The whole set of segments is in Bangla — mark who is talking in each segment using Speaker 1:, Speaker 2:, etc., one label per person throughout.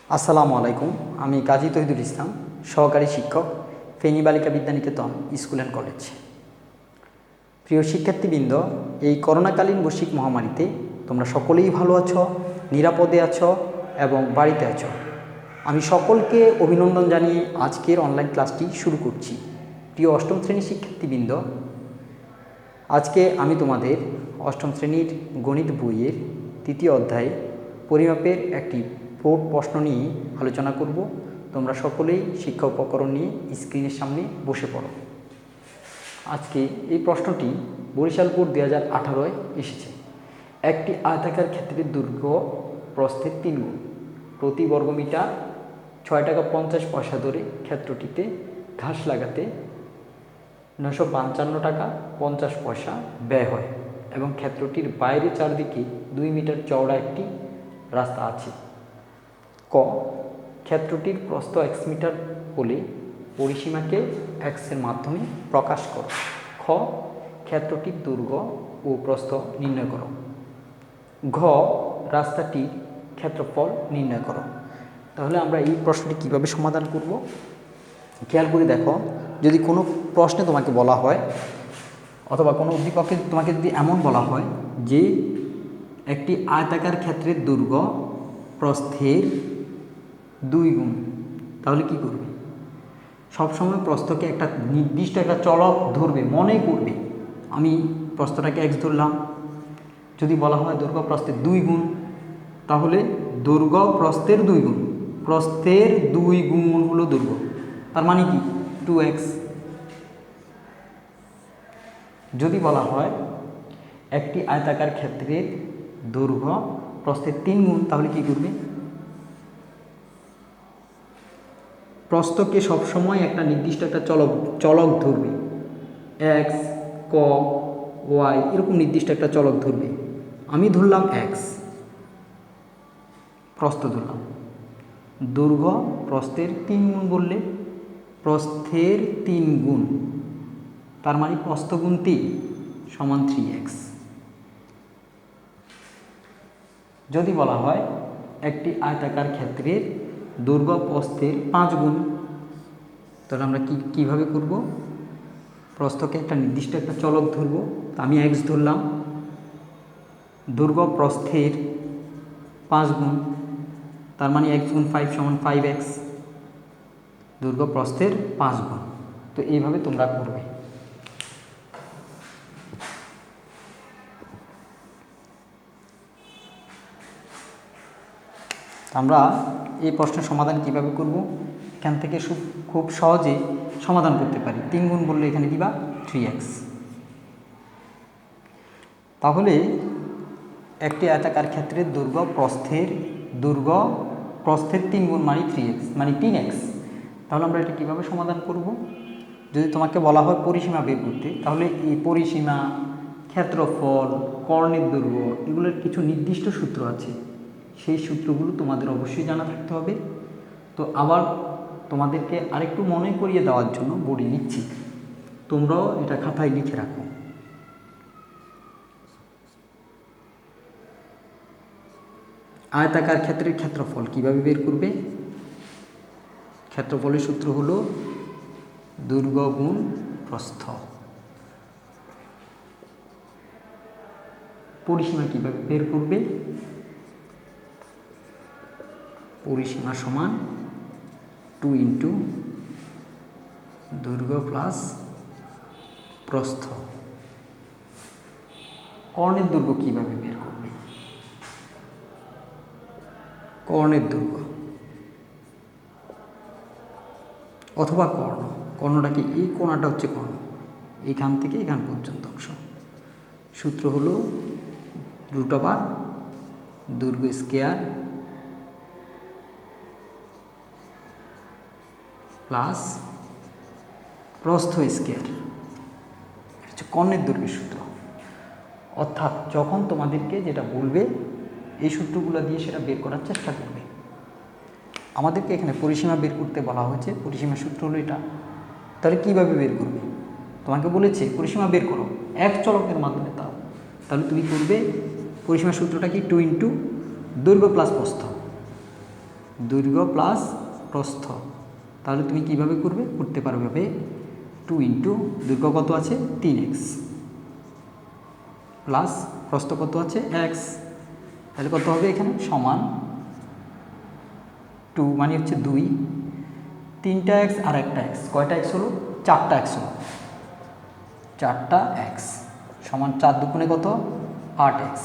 Speaker 1: আসসালামু আলাইকুম। আমি কাজী তহিদুল ইসলাম, সহকারী শিক্ষক, ফেনী বালিকা বিদ্যানিকেতন স্কুল অ্যান্ড কলেজ। প্রিয় শিক্ষার্থীবৃন্দ, এই করোনাকালীন বৈশ্বিক মহামারীতে তোমরা সকলেই ভালো আছো, নিরাপদে আছো এবং বাড়িতে আছো। আমি সকলকে অভিনন্দন জানিয়ে আজকের অনলাইন ক্লাসটি শুরু করছি। প্রিয় অষ্টম শ্রেণীর শিক্ষার্থীবৃন্দ, আজকে আমি তোমাদের অষ্টম শ্রেণীর গণিত বইয়ের তৃতীয় অধ্যায়ে পরিমাপের একটি বোর্ড প্রশ্ন নিয়ে আলোচনা করব। তোমরা সকলেই শিক্ষা উপকরণ নিয়ে স্ক্রিনের সামনে বসে পড়ো। আজকে এই প্রশ্নটি বরিশাল বোর্ড 2018 এসেছে। একটি আয়তাকার ক্ষেত্রের দৈর্ঘ্য প্রস্থের 3 গুণ, প্রতি বর্গমিটার 6 টাকা 50 পয়সা ধরে ক্ষেত্রটিতে ঘাস লাগাতে 955 টাকা 50 পয়সা ব্যয় হয় এবং ক্ষেত্রটির বাইরে চারদিকে 2 মিটার চওড়া একটি রাস্তা আছে। ক, ক্ষেত্রটির প্রস্থ x মিটার হলে পরিসীমাকে x এর মাধ্যমে প্রকাশ করো। খ, ক্ষেত্রটির দৈর্ঘ্য ও প্রস্থ নির্ণয় করো। ঘ, রাস্তাটির ক্ষেত্রফল নির্ণয় করো। তাহলে আমরা এই প্রশ্নটি কীভাবে সমাধান করব খেয়াল করে দেখো। যদি কোনো প্রশ্নে তোমাকে বলা হয় অথবা কোনো উদ্দীপকে তোমাকে যদি এমন বলা হয় যে একটি আয়তাকার ক্ষেত্রের দৈর্ঘ্য প্রস্থের 2 গুণ, তাহলে কি করবে? সবসময় প্রস্থকে একটা নির্দিষ্ট একটা চলক ধরবে, মনে করবে আমি প্রস্থটাকে x ধরলাম। যদি বলা হয় দৈর্ঘ্য প্রস্থের 2 গুণ, তাহলে দৈর্ঘ্য প্রস্থের 2 গুণ, প্রস্থের 2 গুণ হলো দৈর্ঘ্য, তার মানে কি 2x। যদি বলা হয় একটি আয়তাকার ক্ষেত্রের দৈর্ঘ্য প্রস্থের 3 গুণ, তাহলে কি করবে? প্রস্থকে সবসময় একটা নির্দিষ্ট একটা চলক ধরবে, x, ক, y এরকম নির্দিষ্ট একটা চলক ধরবে। আমি ধরলাম x, প্রস্থ ধরলাম। দৈর্ঘ্য প্রস্থের 3 গুণ বললে প্রস্থের 3 গুণ, তার মানে প্রস্থ গুণ 3 সমান 3x। যদি বলা হয় একটি আয়তাকার ক্ষেত্রের দৈর্ঘ্য প্রস্থের 5 গুণ, তাহলে আমরা কীভাবে করব? প্রস্থকে একটা নির্দিষ্ট একটা চলক ধরব, আমি x ধরলাম। দৈর্ঘ্য প্রস্থের 5 গুণ, তার মানে x গুণ 5 সমান 5x। দৈর্ঘ্য প্রস্থের 5 গুণ। তো এইভাবে তোমরা করবে। আমরা এই প্রশ্নের সমাধান কিভাবে করব? এখান থেকে খুব সহজে সমাধান করতে পারি। 3 গুণ বললে এখানে দিবা 3x। তাহলে একটি আয়তাকার ক্ষেত্রের দৈর্ঘ্য প্রস্থের 3 গুণ মানে 3x, মানে 3x। তাহলে আমরা এটা কীভাবে সমাধান করব? যদি তোমাকে বলা হয় পরিসীমা বের করতে, তাহলে এই পরিসীমা, ক্ষেত্রফল, কর্ণের দৈর্ঘ্য এগুলোর কিছু নির্দিষ্ট সূত্র আছে। সেই সূত্রগুলো তোমাদের অবশ্যই জানা থাকতে হবে। তো আবার তোমাদেরকে আরেকটু মনে করিয়ে দেওয়ার জন্য বোর্ডে লিখছি, তোমরাও এটা খাতায় লিখে রাখো। আয়তাকার ক্ষেত্রের ক্ষেত্রফল কিভাবে বের করবে? ক্ষেত্রফলের সূত্র হলো দৈর্ঘ্য গুণ প্রস্থ। পরিসীমা কিভাবে বের করবে? পরিসীমা সমান 2 ইন্টু দৈর্ঘ্য প্লাস প্রস্থ। কর্ণের দৈর্ঘ্য কিভাবে বের করবে? কর্ণের দৈর্ঘ্য অথবা কর্ণটাকে, এই কোণাটা হচ্ছে কর্ণ, এখান থেকে এখান পর্যন্ত অংশ। সূত্র হলো √ দৈর্ঘ্য স্কয়ার প্লাস প্রস্থ স্কয়ার। এটা হচ্ছে কর্ণের দৈর্ঘ্যের সূত্র। অর্থাৎ যখন তোমাদেরকে যেটা বলবে এই সূত্রগুলো দিয়ে সেটা বের করার চেষ্টা করবে। আমাদেরকে এখানে পরিসীমা বের করতে বলা হয়েছে, পরিসীমার সূত্র হলো এটা। তাহলে কীভাবে বের করবে? তোমাকে বলেছে পরিসীমা বের করো এক চলকের মাধ্যমে, তাহলে তুমি করবে পরিসীমার সূত্রটা কি? 2 ইন্টু দৈর্ঘ্য প্লাস প্রস্থ। দৈর্ঘ্য প্লাস প্রস্থ। তাহলে তুমি কিভাবে করতে পারবে 2 ইন্টু দৈর্ঘ্য কত আছে 3x প্লাস প্রস্থ কত আছে x, তাহলে কত হবে এখানে সমান 2 মানে হচ্ছে 2, 3টা x আর একটা x, কয়টা x হলো 4টা x হলো, 4টা x সমান 4 দুগুণে কত 8x।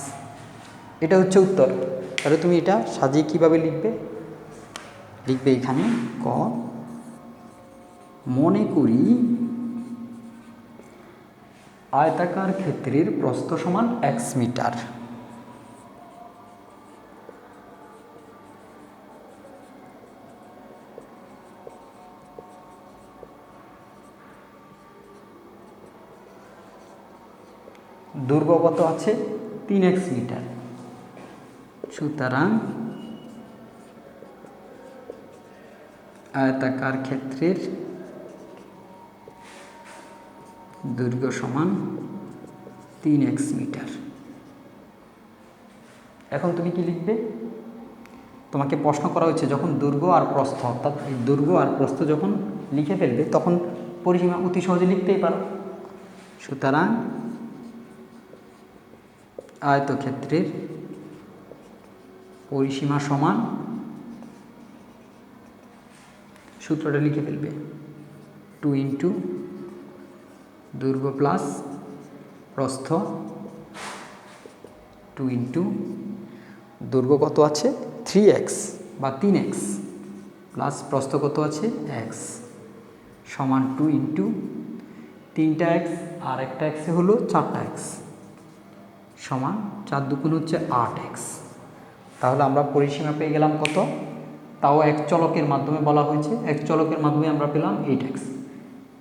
Speaker 1: এটা হচ্ছে উত্তর। তাহলে তুমি এটা সাজিয়ে কিভাবে লিখবে এখানে ক, মনে করি আয়তাকার ক্ষেত্রের প্রস্থ সমান x মিটার। দৈর্ঘ্য কত আছে 3x মিটার। সুতরাং আয়তাকার ক্ষেত্রের দৈর্ঘ্য সমান 3x মিটার। এখন তুমি কি লিখবে? তোমাকে প্রশ্ন করা হয়েছে যখন দৈর্ঘ্য আর প্রস্থ, অর্থাৎ এই দৈর্ঘ্য আর প্রস্থ যখন লিখে ফেলবে তখন পরিসীমা অতি সহজে লিখতেই পারো। সুতরাং আয়তক্ষেত্রের পরিসীমা সমান, সূত্রটা লিখে ফেলবে 2 ইন্টু দৈর্ঘ্য প্লাস প্রস্থ, 2 ইন্টু দৈর্ঘ্য কত আছে 3x বা 3x প্লাস প্রস্থ কত আছে x সমান 2 ইন্টু 3টা x আর একটা x হলো 4টা x সমান 4 দুগুণ হচ্ছে 8x। তাহলে আমরা পরিসীমা পেয়ে গেলাম কত, তাও এক চলকের মাধ্যমে বলা হয়েছে, এক চলকের মাধ্যমে আমরা পেলাম 8x।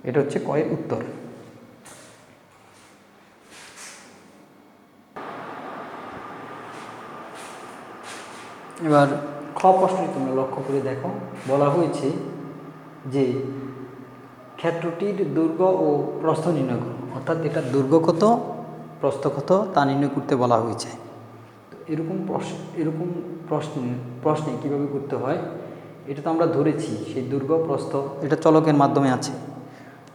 Speaker 1: এটা হচ্ছে কয়ের উত্তর। এবার খ প্রশ্নটি তোমরা লক্ষ্য করে দেখো, বলা হয়েছে যে ক্ষেত্রটির দৈর্ঘ্য ও প্রস্থ নির্ণয় করো, অর্থাৎ এটা দৈর্ঘ্য কত প্রস্থ কত তা নির্ণয় করতে বলা হয়েছে। এরকম প্রশ্নে কীভাবে করতে হয় এটা তো আমরা ধরেছি, সেই দৈর্ঘ্য প্রস্থ এটা চলকের মাধ্যমে আছে।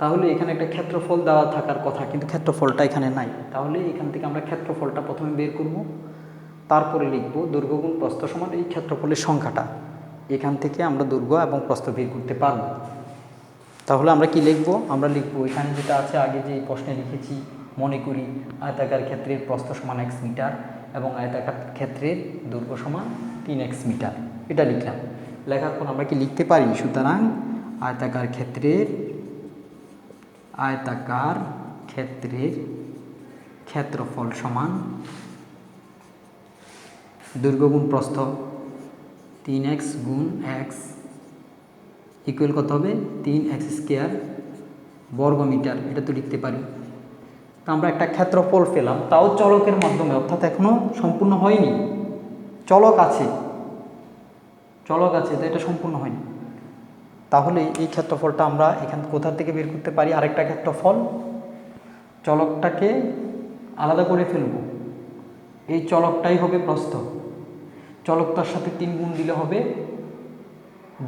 Speaker 1: তাহলে এখানে একটা ক্ষেত্রফল দেওয়া থাকার কথা, কিন্তু ক্ষেত্রফলটা এখানে নাই। তাহলে এখান থেকে আমরা ক্ষেত্রফলটা প্রথমে বের করব, তারপরে লিখব দৈর্ঘ্য গুণ প্রস্থ সমান এই ক্ষেত্রফলের সংখ্যাটা। এখান থেকে আমরা দৈর্ঘ্য এবং প্রস্থ বের করতে পারব। তাহলে আমরা কি লিখব? আমরা লিখব এখানে যেটা আছে আগে যে প্রশ্নে লিখেছি, মনে করি আয়তাকার ক্ষেত্রের প্রস্থ সমান x মিটার এবং আয়তাকার ক্ষেত্রের দৈর্ঘ্য সমান 3x মিটার। এটা লিখলাম। লেখার পর আমরা কি লিখতে পারি? সুতরাং আয়তাকার ক্ষেত্রের ক্ষেত্রফল সমান দৈর্ঘ্য গুণ প্রস্থ 3x গুণ x ইকুয়াল কত হবে 3x স্কোয়ার বর্গ মিটার। এটা তো লিখতে পারি। তো আমরা একটা ক্ষেত্রফল পেলাম, তাও চলকের মাধ্যমে, অর্থাৎ এখনো সম্পূর্ণ হয়নি, চলক আছে তো এটা সম্পূর্ণ হয়নি। তাহলে এই ক্ষেত্রফলটা আমরা এখান কোথা থেকে বের করতে পারি? আরেকটা ক্ষেত্রফল, চলকটাকে আলাদা করে ফেলব, এই চলকটাই হবে প্রস্থ, চলকটার সাথে 3 গুণ দিলে হবে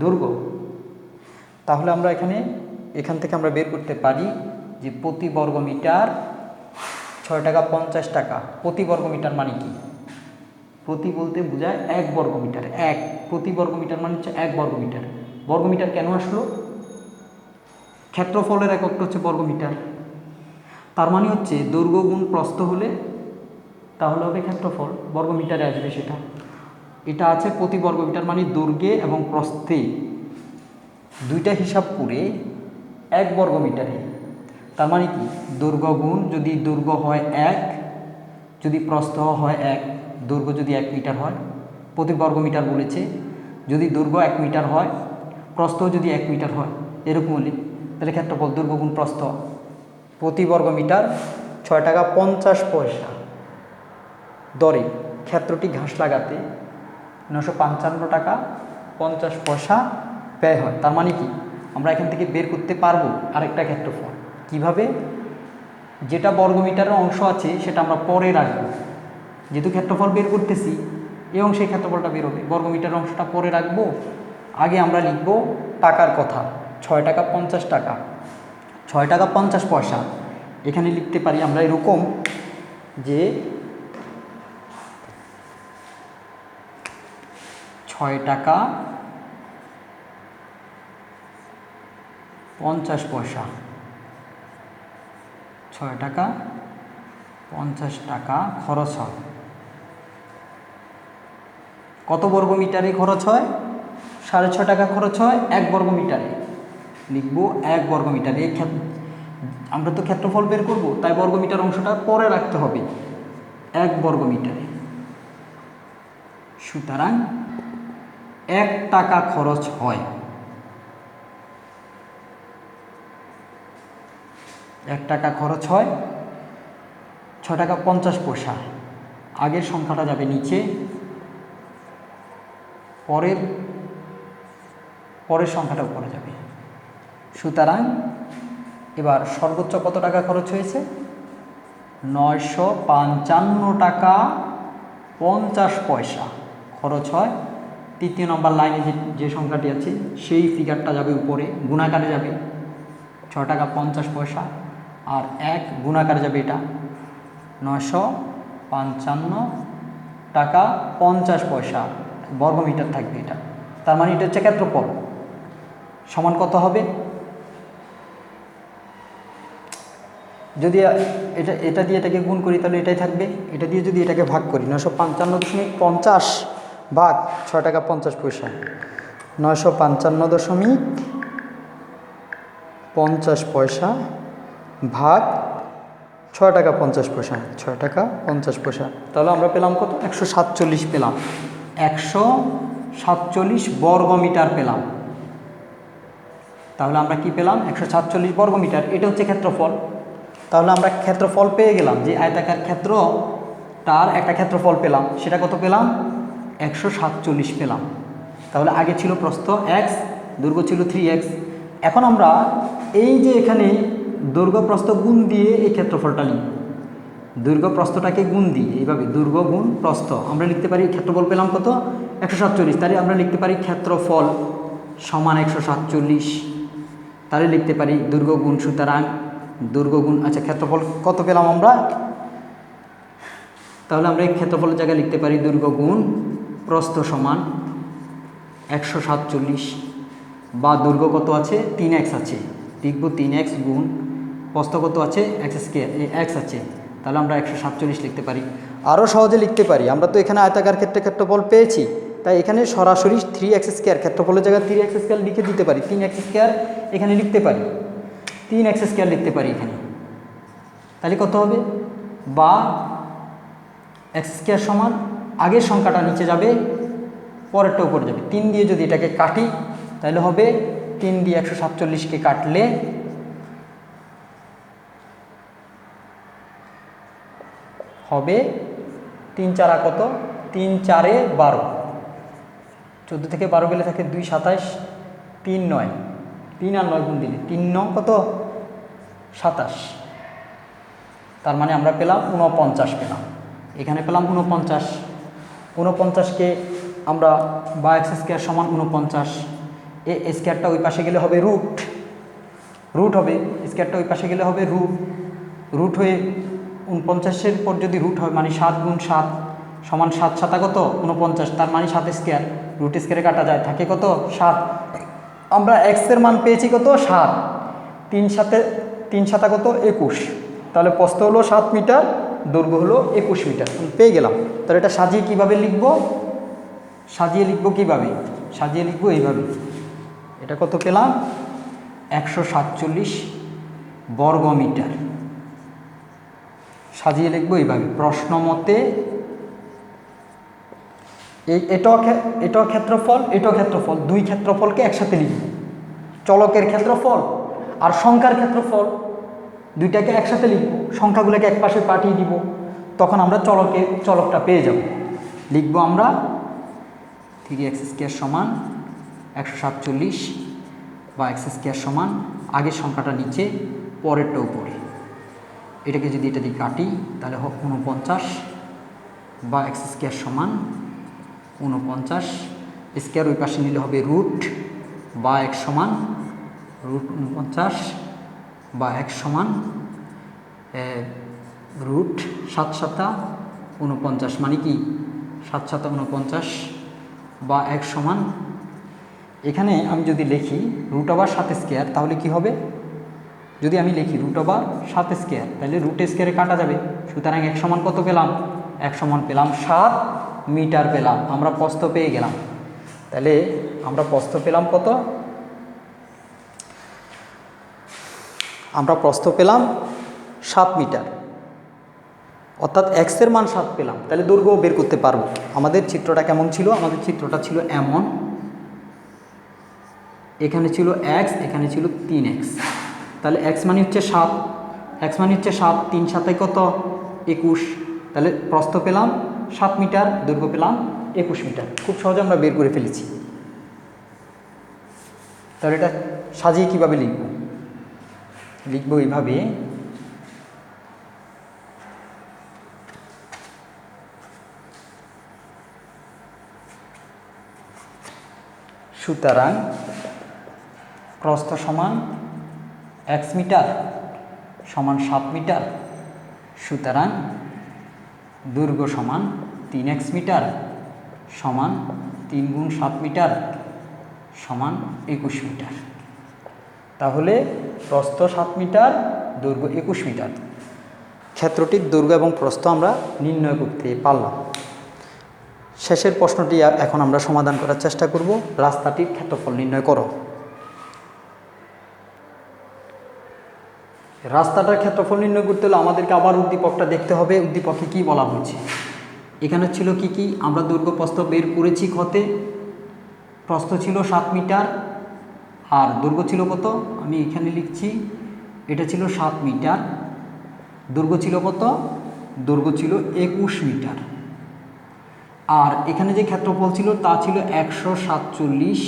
Speaker 1: দৈর্ঘ্য। তাহলে আমরা এখান থেকে আমরা বের করতে পারি যে প্রতি বর্গ মিটার 6 টাকা 50 টাকা। প্রতি বর্গ মিটার মানে কি? প্রতি বলতে বোঝায় 1 বর্গ মিটার। প্রতি বর্গ মিটার মানে হচ্ছে 1 বর্গ মিটার। বর্গ মিটার কেন আসলো? ক্ষেত্রফলের এককটা হচ্ছে বর্গ মিটার। তার মানে হচ্ছে দৈর্ঘ্য গুণ প্রস্থ হলে তাহলে হবে ক্ষেত্রফল, বর্গ মিটারে আসবে সেটা। এটা আছে প্রতি বর্গ মিটার মানে দৈর্ঘ্যে এবং প্রস্থে দুইটা হিসাব করে 1 বর্গ মিটারে। তার মানে কি দৈর্ঘ্য গুণ, যদি দৈর্ঘ্য হয় 1, যদি প্রস্থ হয় 1, দৈর্ঘ্য যদি 1 মিটার হয়, প্রতি বর্গ মিটার বলেছে, যদি দৈর্ঘ্য 1 মিটার হয়, প্রস্থ যদি 1 মিটার হয়, এরকম হলে তাহলে ক্ষেত্রফল দৈর্ঘ্য গুণ প্রস্থ প্রতি বর্গ মিটার 6 টাকা 50 পয়সা দরে ক্ষেত্রটি ঘাস লাগাতে 955 টাকা 50 পয়সা ব্যয় হয়। তার মানে কি আমরা এখান থেকে বের করতে পারবো আরেকটা ক্ষেত্রফল। কিভাবে? যেটা বর্গমিটারের অংশ আছে সেটা আমরা পরে রাখবো, যেহেতু ক্ষেত্রফল বের করতেছি এই অংশে ক্ষেত্রফলটা বের হবে, বর্গমিটারের অংশটা পরে রাখবো, আগে আমরা লিখব টাকার কথা, 6 টাকা 50 টাকা, 6 টাকা 50 পয়সা। এখানে লিখতে পারি আমরা এরকম যে 6 টাকা 50 পয়সা, 6 টাকা 50 টাকা খরচ হয়। কত বর্গ মিটারে খরচ হয়? 6.5 টাকা খরচ হয় 1 বর্গ মিটারে। লিখব 1 বর্গ মিটারে। এই আমরা তো ক্ষেত্রফল বের করব, তাই বর্গ মিটার অংশটা পরে রাখতে হবে। 1 বর্গ মিটারে। সুতরাং 1 টাকা খরচ হয়। 1 টাকা খরচ হয় 6 টাকা 50 পয়সা। আগের সংখ্যাটা যাবে নিচে, পরের সংখ্যাটা উপরে যাবে। সুতরাং এবার সর্বোচ্চ কত টাকা খরচ হয়েছে? 955 টাকা 50 পয়সা খরচ হয়। তৃতীয় নম্বর লাইনে যে সংখ্যাটি আছে সেই ফিগারটা যাবে উপরে, গুণাকারে যাবে 6 টাকা 50 পয়সা, আর 1 গুণাকারে যাবে এটা 955 টাকা 50 পয়সা বর্গমিটার থাকবে এটা। তার মানে এটা হচ্ছে ক্ষেত্রফল। সমান কত হবে? যদি এটা দিয়ে এটাকে গুণ করি তাহলে এটাই থাকবে। এটা দিয়ে যদি এটাকে ভাগ করি 955.50 ভাগ 6 টাকা 50 পয়সা, 955.50 পয়সা ভাগ 6 টাকা 50 পয়সা, 6 টাকা 50 পয়সা। তাহলে আমরা পেলাম কত? 147 পেলাম। 147 বর্গ মিটার পেলাম। তাহলে আমরা কি পেলাম? 147 বর্গ মিটার। এটা হচ্ছে ক্ষেত্রফল। তাহলে আমরা ক্ষেত্রফল পেয়ে গেলাম, যে আয়তাকার ক্ষেত্র তার একটা ক্ষেত্রফল পেলাম। সেটা কত পেলাম? 147 পেলাম। তাহলে আগে ছিল প্রস্থ x, দৈর্ঘ্য ছিল 3x। এখন আমরা এই যে এখানে দৈর্ঘ্য প্রস্থ গুণ দিয়ে এই ক্ষেত্রফলটা লিখব। দৈর্ঘ্য প্রস্থটাকে গুণ দিয়ে এইভাবে দৈর্ঘ্য গুণ প্রস্থ আমরা লিখতে পারি। ক্ষেত্রফল পেলাম কত? 147। তাহলে আমরা লিখতে পারি ক্ষেত্রফল সমান 147। তাহলে লিখতে পারি দৈর্ঘ্য গুণ, সুতরাং দৈর্ঘ্য গুণ, আচ্ছা ক্ষেত্রফল কত পেলাম আমরা? তাহলে আমরা এই ক্ষেত্রফলের জায়গায় লিখতে পারি দৈর্ঘ্য গুণ প্রস্থ সমান 147, বা দৈর্ঘ্য কত আছে? 3x আছে, লিখব 3x গুণ প্রস্থ কত আছে? x আছে। তাহলে আমরা 147 লিখতে পারি। আরও সহজে লিখতে পারি, আমরা তো এখানে আয়তাকার ক্ষেত্রফল পেয়েছি, তাই এখানে সরাসরি 3x², ক্ষেত্রফলের জায়গায় 3x² লিখে দিতে পারি। 3x² এখানে লিখতে পারি, 3x² লিখতে পারি এখানে। তাহলে কত হবে? বা x² সমান আগের সংখ্যাটা নিচে যাবে, পরেরটা উপরে যাবে। 3 দিয়ে যদি এটাকে কাটি তাহলে হবে 3 দিয়ে 147কে কাটলে হবে 3 4 কত? 3 4 12, 14 থেকে 12 গেলে থাকে 2 27, 3 9, 3 আর 9 গুণ দিলে 3 9 কত? 27। তার মানে আমরা পেলাম 49 পেলাম। এখানে পেলাম 49। 49কে আমরা বা x² সমান 49, এ স্কোয়ারটা ওই পাশে গেলে হবে রুট হবে, স্কোয়ারটা ওই পাশে গেলে হবে রুট হয়ে 49-এর পর যদি রুট হয় মানে 7 গুণ 7 সমান 7 7 কত? 49। তার মানে 7² রুট স্কোয়ারে কাটা যায়, থাকে কত? 7। আমরা x এর মান পেয়েছি কত? 7। 3 7 কত? 21। তাহলে প্রস্থ হলো 7 মিটার, দৈর্ঘ্য হলো 21 মিটার পেয়ে গেলাম। তাহলে এটা সাজিয়ে কিভাবে লিখব? সাজিয়ে লিখব এইভাবে। এটা কত পেলাম? 147 বর্গ মিটার। সাজিয়ে লিখব এইভাবে। প্রশ্ন মতে এটাও ক্ষেত্রফল, এটাও ক্ষেত্রফল, দুই ক্ষেত্রফলকে একসাথে লিখব। চলকের ক্ষেত্রফল আর সংখ্যার ক্ষেত্রফল দুইটাকে একসাথে লিখব, সংখ্যাগুলোকে এক পাশে পাঠিয়ে দিব, তখন আমরা চলকটা পেয়ে যাব। লিখব আমরা 3x² সমান 147 বা x² সমান আগের সংখ্যাটা নিচে, পরেরটা উপরে। এটাকে যদি এটা দিয়ে কাটি তাহলে হোক 49 বা x² সমান 49। স্কোয়ার ওই পাশে নিলে হবে রুট বা এক সমান রুট 49 বা এক সমান রুট 7 7 49 মানে কি 7 7 49 বা এক সমান, এখানে আমি যদি লিখি রুট ওভার 7 স্কোয়ার তাহলে কি হবে, যদি আমি লিখি রুট ওভার 7 স্কোয়ার তাহলে রুট স্কোয়ারে কাটা যাবে, সুতরাং এক সমান কত পেলাম, এক সমান পেলাম 7 মিটার পেলাম, আমরা প্রস্থ পেয়ে গেলাম। তাহলে আমরা প্রস্থ পেলাম কত, আমরা প্রস্থ পেলাম 7 মিটার, অর্থাৎ এক্সের মান 7 পেলাম। তাহলে দৈর্ঘ্য বের করতে পারবো। আমাদের চিত্রটা কেমন ছিল, আমাদের চিত্রটা ছিল এমন, এখানে ছিল এক্স, এখানে ছিল 3x, তাহলে এক্স মানে হচ্ছে 7, এক্স মানে হচ্ছে 7, 3 7 কত 21, তাহলে প্রস্থ পেলাম 7 মিটার, দৈর্ঘ্য পেলাম 21 মিটার। খুব সহজে আমরা বের করে ফেলেছি। তাহলে এটা সাজিয়ে কীভাবে লিখব, লিখব এইভাবে, সুতরাং প্রস্থ সমান x মিটার সমান 7 মিটার, সুতরাং দৈর্ঘ্য সমান 3x মিটার সমান 3 গুণ 7 মিটার সমান 21 মিটার। তাহলে প্রস্থ 7 মিটার, দৈর্ঘ্য 21 মিটার। ক্ষেত্রটির দৈর্ঘ্য এবং প্রস্থ আমরা নির্ণয় করতে পারলাম। শেষের প্রশ্নটি এখন আমরা সমাধান করার চেষ্টা করব। রাস্তাটির ক্ষেত্রফল নির্ণয় করো। রাস্তাটার ক্ষেত্রফল নির্ণয় করতে হলে আমাদেরকে আবার উদ্দীপকটা দেখতে হবে, উদ্দীপকে কি বলা হয়েছে। এখানে ছিল কি কি, আমরা দৈর্ঘ্য প্রস্থ বের করেছি ক্ষতে, প্রস্থ ছিল 7 মিটার আর দৈর্ঘ্য ছিল কত, আমি এখানে লিখছি, এটা ছিল 7 মিটার, দৈর্ঘ্য ছিল কত, দৈর্ঘ্য ছিল 21 মিটার, আর এখানে যে ক্ষেত্রফল ছিল তা ছিল 147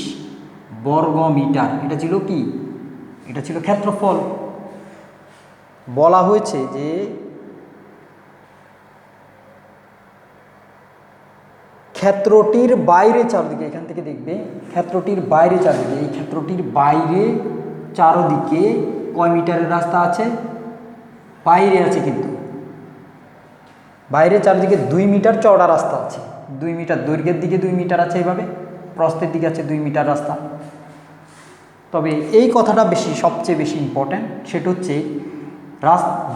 Speaker 1: বর্গ মিটার। এটা ছিল কি, এটা ছিল ক্ষেত্রফল। বলা হয়েছে যে ক্ষেত্রটির বাইরে চারদিকে, এখান থেকে দেখবে ক্ষেত্রটির বাইরে চারদিকে, এই ক্ষেত্রটির বাইরে চারদিকে কয় মিটারের রাস্তা আছে, বাইরে আছে, কিন্তু বাইরে চারদিকে 2 মিটার চওড়া রাস্তা আছে, 2 মিটার দৈর্ঘ্যের দিকে 2 মিটার আছে, এইভাবে প্রস্থের দিকে আছে 2 মিটার রাস্তা। তবে এই কথাটা সবচেয়ে বেশি ইম্পর্ট্যান্ট, সেটা হচ্ছে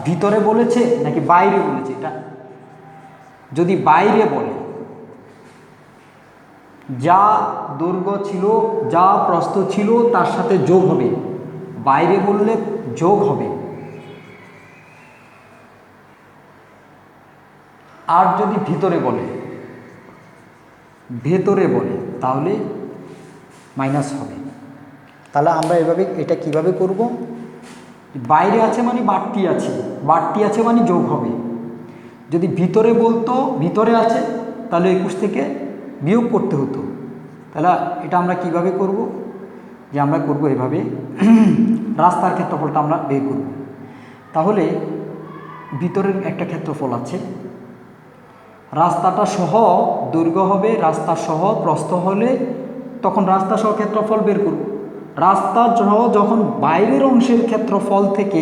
Speaker 1: ভিতরে বলেছে নাকি বাইরে বলেছে। এটা যদি বাইরে বলে, যা দৈর্ঘ্য ছিল, যা প্রস্থ ছিল তার সাথে যোগ হবে, বাইরে বললে যোগ হবে, আর যদি ভিতরে বলে, ভেতরে বলে তাহলে মাইনাস হবে। তাহলে আমরা এভাবে এটা কিভাবে করব, বাইরে আছে মানে বাড়তি আছে, বাড়তি আছে মানে যোগ হবে। যদি ভিতরে বলতো, ভিতরে আছে, তাহলে 21 থেকে বিয়োগ করতে হতো। তাহলে এটা আমরা কিভাবে করব, যে আমরা করব এভাবে, রাস্তার ক্ষেত্রফলটা আমরা বের করব। তাহলে ভিতরের একটা ক্ষেত্রফল আছে, রাস্তাটা সহ দৈর্ঘ্য হবে, রাস্তা সহ প্রস্থ হলে তখন রাস্তা সহ ক্ষেত্রফল বের করব। রাস্তা সহ যখন বাইরের অংশের ক্ষেত্রফল থেকে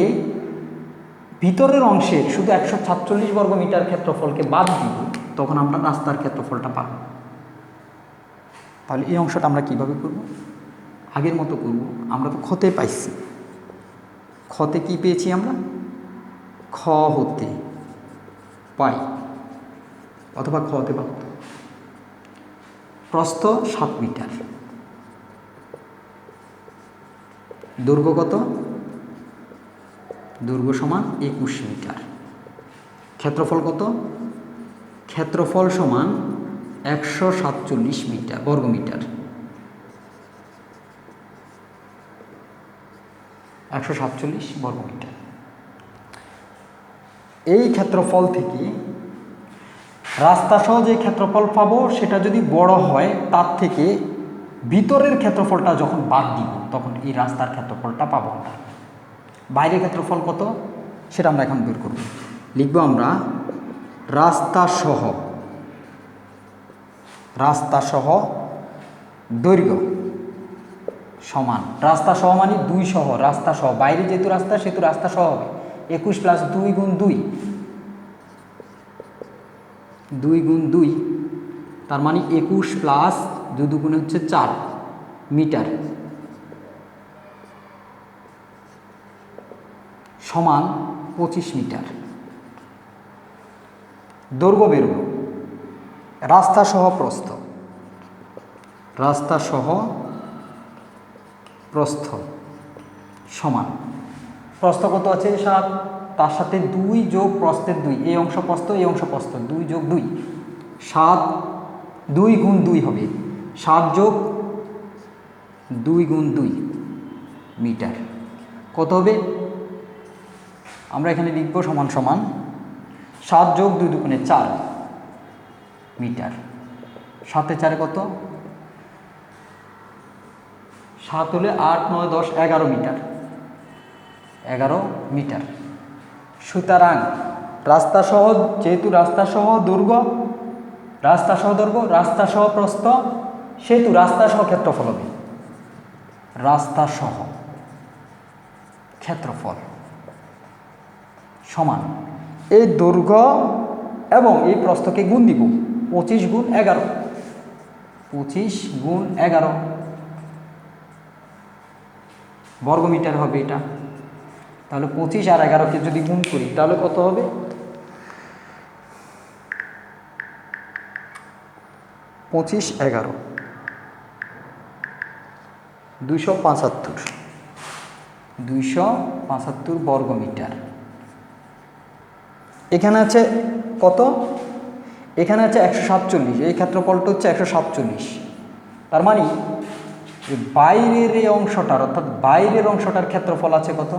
Speaker 1: ভিতরের অংশের শুধু 147 বর্গ মিটার ক্ষেত্রফলকে বাদ দিব, তখন আমরা রাস্তার ক্ষেত্রফলটা পাব। তাহলে এই অংশটা আমরা কিভাবে করব, আগের মতো করব। আমরা তো ক্ষতে পাইছি, ক্ষতে কি পেয়েছি আমরা, খ হতে পাই, অথবা খ হতে পারত। প্রস্থ 7 মিটার, দৈর্ঘ্য কত, দৈর্ঘ্য সমান 21 মিটার, ক্ষেত্রফল কত, ক্ষেত্রফল সমান 147 মিটার বর্গ মিটার, 147 বর্গ মিটার। এই ক্ষেত্রফল থেকে রাস্তা সহ যে ক্ষেত্রফল পাবো সেটা যদি বড় হয়, তার থেকে ভিতরের ক্ষেত্রফলটা যখন বাদ দিব তখন এই রাস্তার ক্ষেত্রফলটা পাবো আমরা। বাইরের ক্ষেত্রফল কত সেটা আমরা এখন বের করব। লিখব আমরা রাস্তা সহ দৈর্ঘ্য সমান রাস্তা সহ মানে 2 সহ, রাস্তা সহ, বাইরে যেহেতু রাস্তা সেহেতু রাস্তা সহ হবে 21 প্লাস 2 গুণ 2, 2 গুণ 2, তার মানে 21 প্লাস 2 দুগুণে হচ্ছে 4 মিটার সমান 25 মিটার। দৈর্ঘ্য বেরোল রাস্তা সহ প্রস্থ, রাস্তা সহ প্রস্থ সমান, প্রস্থ কত আছে 7, তার সাথে 2 যোগ প্রস্থের 2, এই অংশ প্রস্থ এই অংশ প্রস্থ, 2 যোগ 2 7, 2 গুণ 2 হবে 7 যোগ 2 গুণ 2 মিটার। কত হবে আমরা এখানে লিখব সমান সমান 7 যোগ 2 দুগুণে 4 মিটার। 7 4 কত, 7 হলে 8 9 10 11 মিটার, 11 মিটার। সুতরাং রাস্তা সহ, যেহেতু রাস্তা সহ দৈর্ঘ্য, রাস্তা সহ দৈর্ঘ্য, রাস্তা সহ প্রস্থ, সেহেতু রাস্তা সহ ক্ষেত্রফল হবে, রাস্তা সহ ক্ষেত্রফল সমান এই দৈর্ঘ্য এবং এই প্রস্থকে গুণ দিব 25 গুণ 11, 25 গুণ 11 বর্গমিটার হবে এটা। তাহলে 25 আর 11কে যদি গুণ করি তাহলে কত হবে, 25 11 275, 275 বর্গমিটার। এখানে আছে কত, এখানে আছে 147, এই ক্ষেত্রফলটা হচ্ছে 147, তার মানে বাইরের এই অংশটার অর্থাৎ বাইরের অংশটার ক্ষেত্রফল আছে কত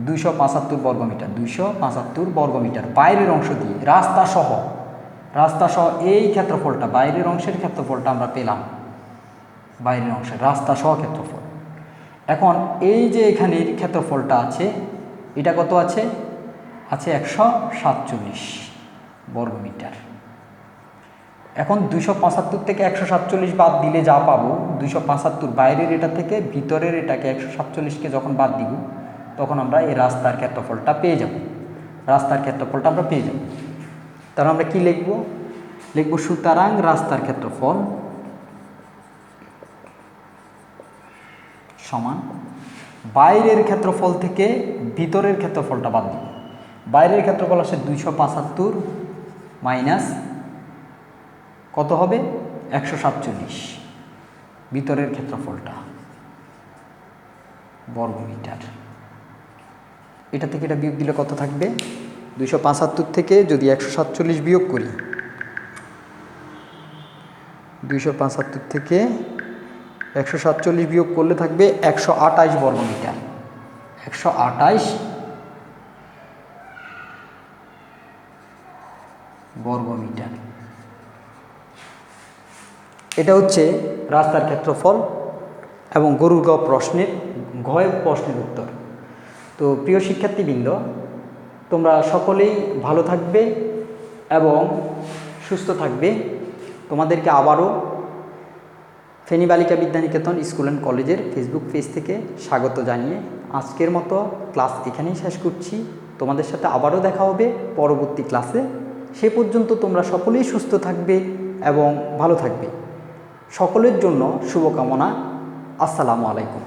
Speaker 1: 275 বর্গমিটার, 275 বর্গমিটার বাইরের অংশ দিয়ে, রাস্তা সহ, রাস্তা সহ এই ক্ষেত্রফলটা, বাইরের অংশের ক্ষেত্রফলটা আমরা পেলাম, বাইরের অংশের রাস্তা সহ ক্ষেত্রফল। এখন এই যে এখানের ক্ষেত্রফলটা আছে এটা কত আছে, আছে 147 বর্গমিটার। এখন 275 থেকে 147 বাদ দিলে যা পাবো, 275 বাইরের এটা থেকে ভিতরের এটাকে 147কে যখন বাদ দিব তখন আমরা এই রাস্তার ক্ষেত্রফলটা পেয়ে যাব, রাস্তার ক্ষেত্রফলটা আমরা পেয়ে যাব। তাহলে আমরা কি লিখব, লিখব সুতরাং রাস্তার ক্ষেত্রফল সমান বাইরের ক্ষেত্রফল থেকে ভিতরের ক্ষেত্রফলটা বাদ দিব, বাইরের ক্ষেত্রফল আসে 275 মাইনাস কত হবে 147, ভিতরের ক্ষেত্রফলটা বর্গমিটার। এটা থেকে এটা বিয়োগ দিলে কত থাকবে, 275 থেকে যদি 147 বিয়োগ করি, 275 থেকে 147 বিয়োগ করলে থাকবে 128 বর্গমিটার, 128 বর্গমিটার। এটা হচ্ছে রাস্তার ক্ষেত্রফল এবং গরুর গ প্রশ্নের প্রশ্নের উত্তর। তো প্রিয় শিক্ষার্থীবৃন্দ, তোমরা সকলেই ভালো থাকবে এবং সুস্থ থাকবে। তোমাদেরকে আবারও ফেনী বালিকা বিদ্যানিকেতন স্কুল অ্যান্ড কলেজের ফেসবুক পেজ থেকে স্বাগত জানিয়ে আজকের মতো ক্লাস এখানেই শেষ করছি। তোমাদের সাথে আবারও দেখা হবে পরবর্তী ক্লাসে। সে পর্যন্ত তোমরা সকলেই সুস্থ থাকবে এবং ভালো থাকবে। সকলের জন্য শুভকামনা। আসসালামু আলাইকুম।